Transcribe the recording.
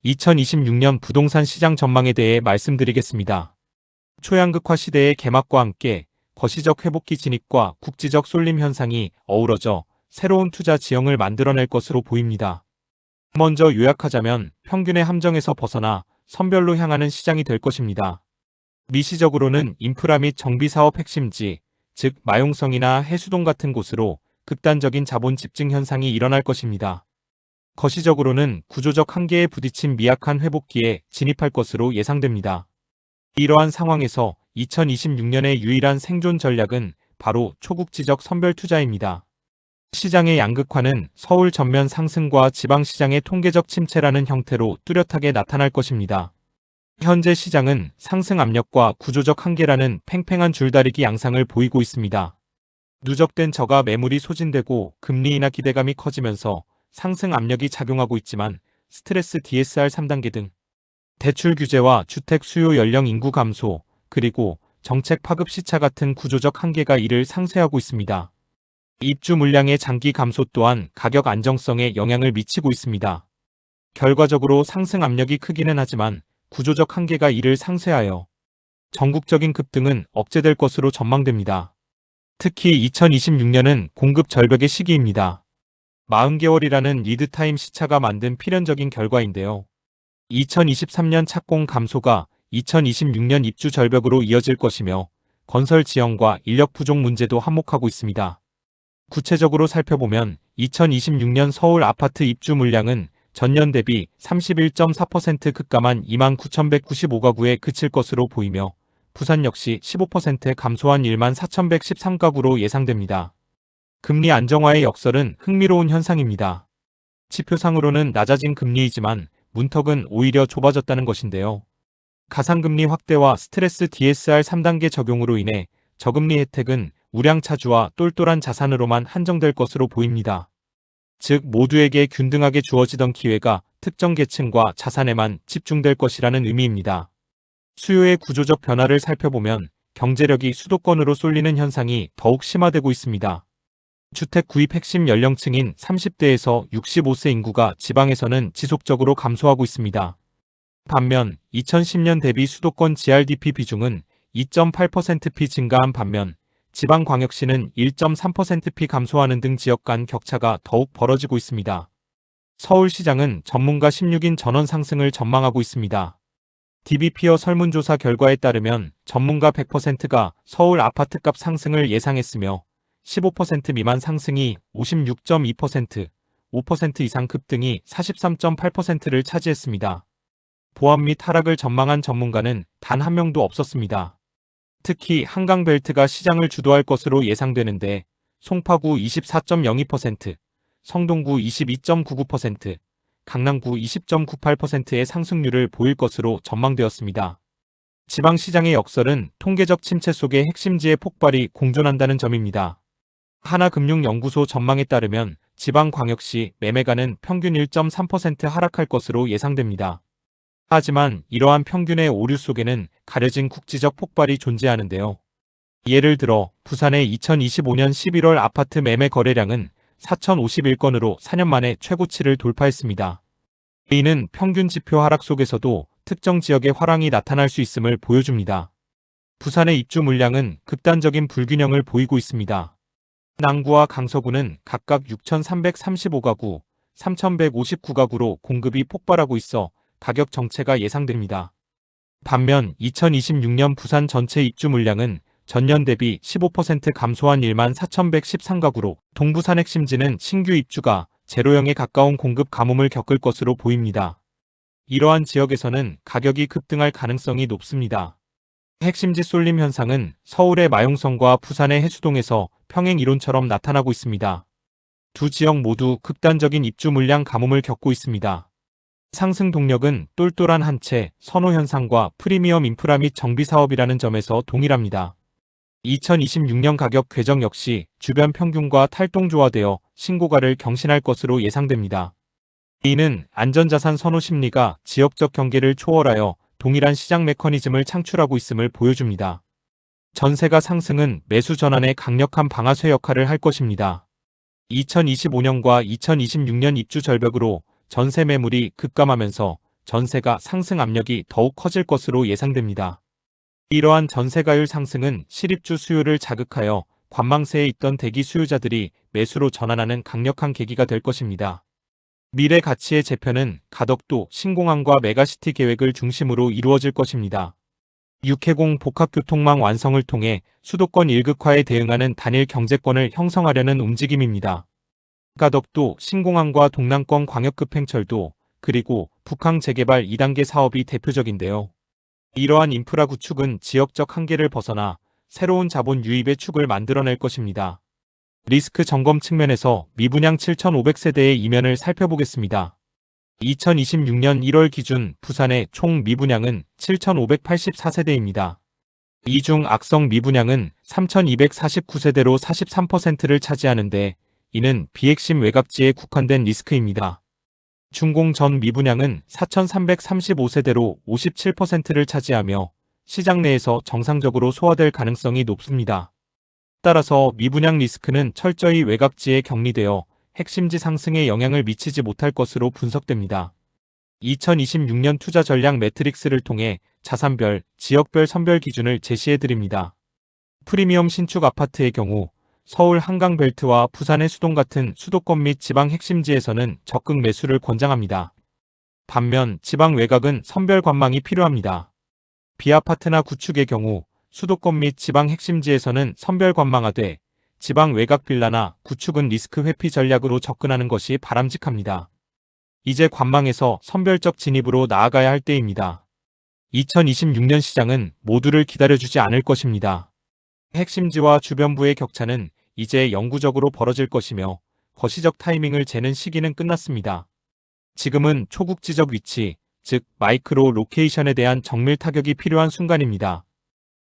2026년 부동산 시장 전망에 대해 말씀드리겠습니다. 초양극화 시대의 개막과 함께 거시적 회복기 진입과 국지적 쏠림 현상이 어우러져 새로운 투자 지형을 만들어낼 것으로 보입니다. 먼저 요약하자면 평균의 함정에서 벗어나 선별로 향하는 시장이 될 것입니다. 미시적으로는 인프라 및 정비사업 핵심지, 즉 마용성이나 해수동 같은 곳으로 극단적인 자본 집중 현상이 일어날 것입니다. 거시적으로는 구조적 한계에 부딪힌 미약한 회복기에 진입할 것으로 예상됩니다. 이러한 상황에서 2026년의 유일한 생존 전략은 바로 초국지적 선별 투자입니다. 시장의 양극화는 서울 전면 상승과 지방시장의 통계적 침체라는 형태로 뚜렷하게 나타날 것입니다. 현재 시장은 상승 압력과 구조적 한계라는 팽팽한 줄다리기 양상을 보이고 있습니다. 누적된 저가 매물이 소진되고 금리 인하 기대감이 커지면서 상승 압력이 작용하고 있지만 스트레스 DSR 3단계 등 대출 규제와 주택 수요 연령 인구 감소, 그리고 정책 파급 시차 같은 구조적 한계가 이를 상쇄하고 있습니다. 입주 물량의 장기 감소 또한 가격 안정성에 영향을 미치고 있습니다. 결과적으로 상승 압력이 크기는 하지만 구조적 한계가 이를 상쇄하여 전국적인 급등은 억제될 것으로 전망됩니다. 특히 2026년은 공급 절벽의 시기입니다. 40개월이라는 리드타임 시차가 만든 필연적인 결과인데요. 2023년 착공 감소가 2026년 입주 절벽으로 이어질 것이며 건설 지형과 인력 부족 문제도 한몫하고 있습니다. 구체적으로 살펴보면 2026년 서울 아파트 입주 물량은 전년 대비 31.4% 급감한 29,195가구에 그칠 것으로 보이며 부산 역시 15% 감소한 14,113가구로 예상됩니다. 금리 안정화의 역설은 흥미로운 현상입니다. 지표상으로는 낮아진 금리이지만 문턱은 오히려 좁아졌다는 것인데요. 가상금리 확대와 스트레스 DSR 3단계 적용으로 인해 저금리 혜택은 우량 차주와 똘똘한 자산으로만 한정될 것으로 보입니다. 즉 모두에게 균등하게 주어지던 기회가 특정 계층과 자산에만 집중될 것이라는 의미입니다. 수요의 구조적 변화를 살펴보면 경제력이 수도권으로 쏠리는 현상이 더욱 심화되고 있습니다. 주택 구입 핵심 연령층인 30대에서 65세 인구가 지방에서는 지속적으로 감소하고 있습니다. 반면 2010년 대비 수도권 GRDP 비중은 2.8%p 증가한 반면 지방광역시는 1.3%p 감소하는 등 지역 간 격차가 더욱 벌어지고 있습니다. 서울시장은 전문가 16인 전원 상승을 전망하고 있습니다. DB피어 설문조사 결과에 따르면 전문가 100%가 서울 아파트값 상승을 예상했으며 15% 미만 상승이 56.2%, 5% 이상 급등이 43.8%를 차지했습니다. 보합 및 하락을 전망한 전문가는 단 한 명도 없었습니다. 특히 한강벨트가 시장을 주도할 것으로 예상되는데 송파구 24.02%, 성동구 22.99%, 강남구 20.98%의 상승률을 보일 것으로 전망되었습니다. 지방시장의 역설은 통계적 침체 속에 핵심지의 폭발이 공존한다는 점입니다. 하나금융연구소 전망에 따르면 지방광역시 매매가는 평균 1.3% 하락할 것으로 예상됩니다. 하지만 이러한 평균의 오류 속에는 가려진 국지적 폭발이 존재하는데요. 예를 들어 부산의 2025년 11월 아파트 매매 거래량은 4,051건으로 4년 만에 최고치를 돌파했습니다. 이는 평균 지표 하락 속에서도 특정 지역의 화랑이 나타날 수 있음을 보여줍니다. 부산의 입주 물량은 극단적인 불균형을 보이고 있습니다. 남구와 강서구는 각각 6,335가구, 3,159가구로 공급이 폭발하고 있어 가격 정체가 예상됩니다. 반면 2026년 부산 전체 입주 물량은 전년 대비 15% 감소한 14,113가구로 동부산 핵심지는 신규 입주가 제로형에 가까운 공급 가뭄을 겪을 것으로 보입니다. 이러한 지역에서는 가격이 급등할 가능성이 높습니다. 핵심지 쏠림 현상은 서울의 마용성과 부산의 해수동에서 평행 이론처럼 나타나고 있습니다. 두 지역 모두 극단적인 입주 물량 가뭄을 겪고 있습니다. 상승 동력은 똘똘한 한 채, 선호 현상과 프리미엄 인프라 및 정비 사업이라는 점에서 동일합니다. 2026년 가격 궤적 역시 주변 평균과 탈동조화되어 신고가를 경신할 것으로 예상됩니다. 이는 안전자산 선호 심리가 지역적 경계를 초월하여 동일한 시장 메커니즘을 창출하고 있음을 보여줍니다. 전세가 상승은 매수 전환에 강력한 방아쇠 역할을 할 것입니다. 2025년과 2026년 입주 절벽으로 전세 매물이 급감하면서 전세가 상승 압력이 더욱 커질 것으로 예상됩니다. 이러한 전세가율 상승은 실입주 수요를 자극하여 관망세에 있던 대기 수요자들이 매수로 전환하는 강력한 계기가 될 것입니다. 미래 가치의 재편은 가덕도, 신공항과 메가시티 계획을 중심으로 이루어질 것입니다. 6회공 복합교통망 완성을 통해 수도권 일극화에 대응하는 단일 경제권을 형성하려는 움직임입니다. 가덕도, 신공항과 동남권 광역급행철도, 그리고 북항 재개발 2단계 사업이 대표적인데요. 이러한 인프라 구축은 지역적 한계를 벗어나 새로운 자본 유입의 축을 만들어낼 것입니다. 리스크 점검 측면에서 미분양 7,500세대의 이면을 살펴보겠습니다. 2026년 1월 기준 부산의 총 미분양은 7,584세대입니다. 이 중 악성 미분양은 3,249세대로 43%를 차지하는데 이는 비핵심 외곽지에 국한된 리스크입니다. 준공 전 미분양은 4,335세대로 57%를 차지하며 시장 내에서 정상적으로 소화될 가능성이 높습니다. 따라서 미분양 리스크는 철저히 외곽지에 격리되어 핵심지 상승에 영향을 미치지 못할 것으로 분석됩니다. 2026년 투자 전략 매트릭스를 통해 자산별, 지역별 선별 기준을 제시해드립니다. 프리미엄 신축 아파트의 경우 서울 한강벨트와 부산의 수동 같은 수도권 및 지방 핵심지에서는 적극 매수를 권장합니다. 반면 지방 외곽은 선별 관망이 필요합니다. 비아파트나 구축의 경우 수도권 및 지방 핵심지에서는 선별 관망하되 지방 외곽 빌라나 구축은 리스크 회피 전략으로 접근하는 것이 바람직합니다. 이제 관망에서 선별적 진입으로 나아가야 할 때입니다. 2026년 시장은 모두를 기다려주지 않을 것입니다. 핵심지와 주변부의 격차는 이제 영구적으로 벌어질 것이며 거시적 타이밍을 재는 시기는 끝났습니다. 지금은 초국지적 위치, 즉 마이크로 로케이션에 대한 정밀 타격이 필요한 순간입니다.